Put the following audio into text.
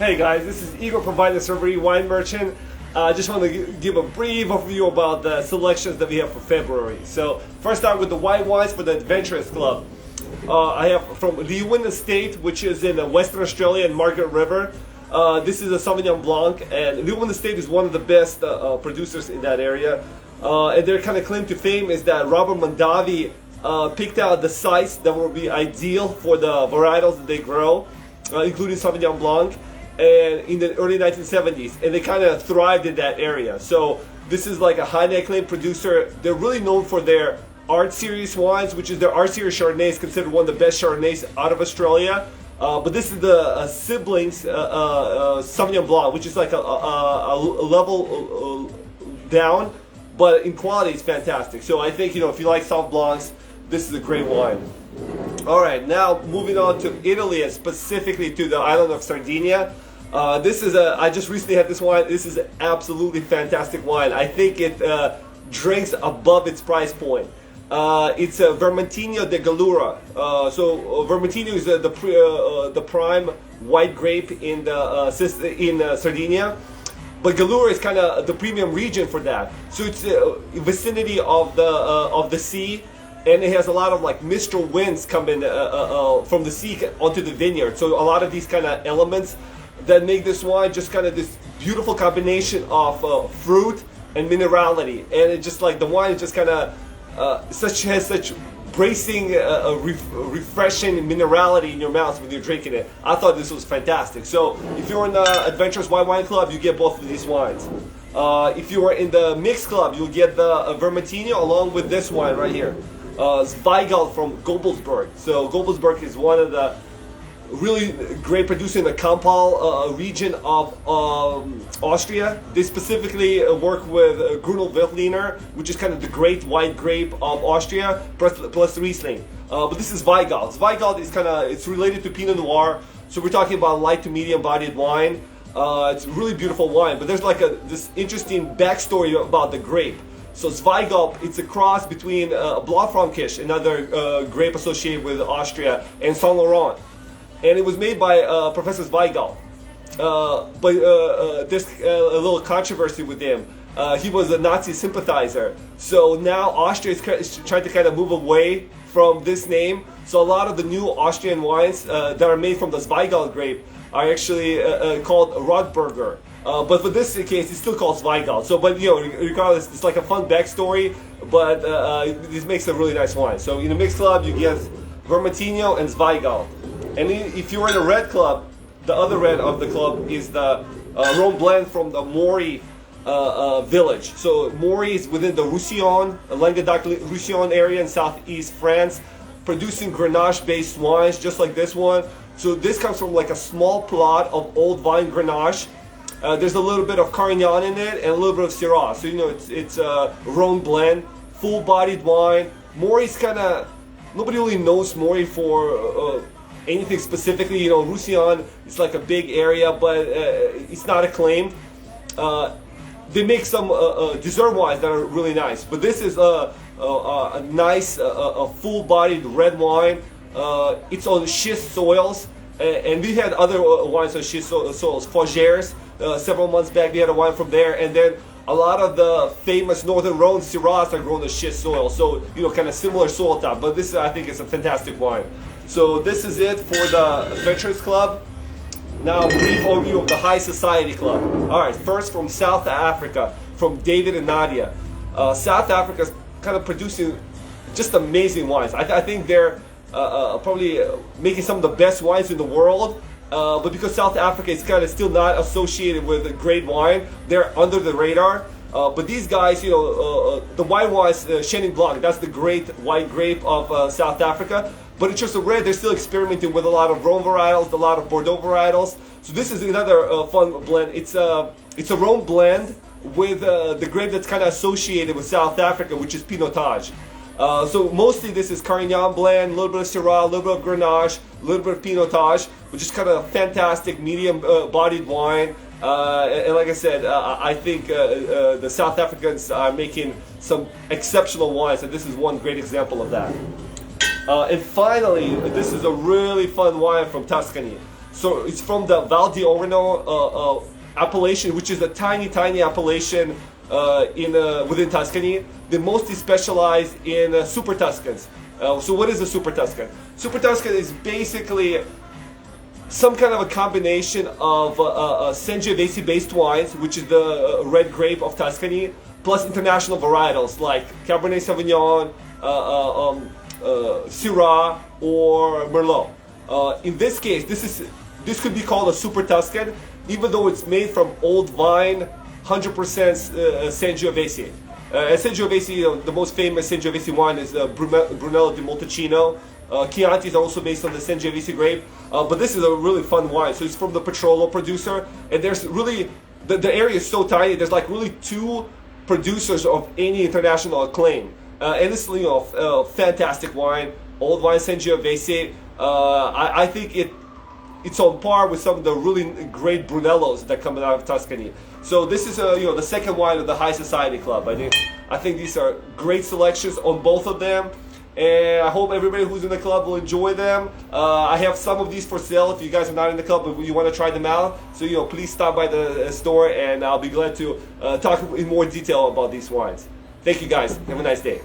Hey guys, this is Igor from Vinous Reverie Wine Merchant. I just want to give a brief overview about the selections that we have for February. So first out with the white wines for the Adventurous Club. I have from Leeuwin Estate, which is in Western Australia and Margaret River. This is a Sauvignon Blanc, and Leeuwin Estate is one of the best producers in that area. And their kind of claim to fame is that Robert Mondavi picked out the sites that will be ideal for the varietals that they grow, including Sauvignon Blanc, and in the early 1970s, and they kind of thrived in that area. So this is like a highly acclaimed producer. They're really known for their Art Series wines, which is their Art Series Chardonnay, is considered one of the best Chardonnays out of Australia. But this is the siblings Sauvignon Blanc, which is like a level down, but in quality it's fantastic. So I think, if you like soft blancs, this is a great wine. Alright, now moving on to Italy, and specifically to the island of Sardinia. This is I just recently had this wine. This is an absolutely fantastic wine. I think it drinks above its price point. It's a Vermatinia De Galura. Vermentino is the prime white grape in Sardinia. But Galura is kind of the premium region for that. So it's vicinity of the sea. And it has a lot of like mistral winds coming from the sea onto the vineyard. So a lot of these kind of elements that make this wine just kind of this beautiful combination of fruit and minerality. And it just like the wine is just kind of has such bracing, refreshing minerality in your mouth when you're drinking it. I thought this was fantastic. So if you're in the Adventurous White Wine Club, you get both of these wines. If you are in the Mixed Club, you'll get the Vermatinia along with this wine right here. Zweigelt from Gobelsburg. So Gobelsburg is one of the really great producers in the Campal region of Austria. They specifically work with Grunel Veltliner, which is kind of the great white grape of Austria, plus Riesling. But this is Zweigelt. Zweigelt is it's related to Pinot Noir, so we're talking about light to medium bodied wine. It's a really beautiful wine, but there's like this interesting backstory about the grape. So Zweigelt, it's a cross between Blanc, another grape associated with Austria, and Saint Laurent. And it was made by Professor Zweigelt. But there's a little controversy with him. He was a Nazi sympathizer. So now Austria is trying to kind of move away from this name. So a lot of the new Austrian wines that are made from the Zweigelt grape are actually called Rotberger. But for this case, it's still called Zweigelt. So, but regardless, it's like a fun backstory. But this makes a really nice wine. So in the Mixed Club, you get Vermentino and Zweigelt. And if you're in a Red Club, the other red of the club is the Rhone blend from the Mori village. So Mori is within the Roussillon, Languedoc-Roussillon area in southeast France, producing Grenache-based wines just like this one. So this comes from like a small plot of old vine Grenache. There's a little bit of Carignan in it and a little bit of Syrah. So it's a Rhone blend, full-bodied wine. Mori's nobody really knows Mori for anything specifically. Roussillon is like a big area, but it's not acclaimed. They make some dessert wines that are really nice, but this is a nice, full-bodied red wine. It's on schist soils, and we had other wines on schist soils. Fougères, several months back, we had a wine from there, and then a lot of the famous Northern Rhone Syrahs are grown on schist soil, so kind of similar soil type. But this, I think, is a fantastic wine. So this is it for the Adventurous Club. Now, a brief overview of the High Society Club. All right, first from South Africa, from David and Nadia. South Africa is kind of producing just amazing wines. I think they're probably making some of the best wines in the world. But because South Africa is kind of still not associated with great wine, they're under the radar. But these guys, the white wines, Chenin Blanc, that's the great white grape of South Africa. But in terms of red, they're still experimenting with a lot of Rhone varietals, a lot of Bordeaux varietals. So this is another fun blend. It's a Rhone blend with the grape that's kind of associated with South Africa, which is Pinotage. So mostly this is Carignan blend, a little bit of Syrah, a little bit of Grenache, a little bit of Pinotage, which is kind of a fantastic medium-bodied wine. And like I said, I think the South Africans are making some exceptional wines, and this is one great example of that. And finally, this is a really fun wine from Tuscany. So it's from the Valdarno appellation, which is a tiny appellation within Tuscany. They mostly specialize in Super Tuscans. So what is a Super Tuscan? Super Tuscan is basically some kind of a combination of Sangiovese based wines, which is the red grape of Tuscany, plus international varietals like Cabernet Sauvignon, Syrah, or Merlot. In this case, this could be called a Super Tuscan, even though it's made from old vine, 100% Sangiovese. Sangiovese, the most famous Sangiovese wine is Brunello di Montalcino. Chianti is also based on the Sangiovese grape, but this is a really fun wine. So it's from the Petrolo producer, and there's really, the area is so tiny, there's like really 2 producers of any international acclaim. And this is, fantastic wine, old wine Sangiovese. I think it's on par with some of the really great Brunellos that come out of Tuscany. So this is the second wine of the High Society Club. I think these are great selections on both of them, and I hope everybody who's in the club will enjoy them. I have some of these for sale if you guys are not in the club but you want to try them out. So please stop by the store, and I'll be glad to talk in more detail about these wines. Thank you guys. Have a nice day.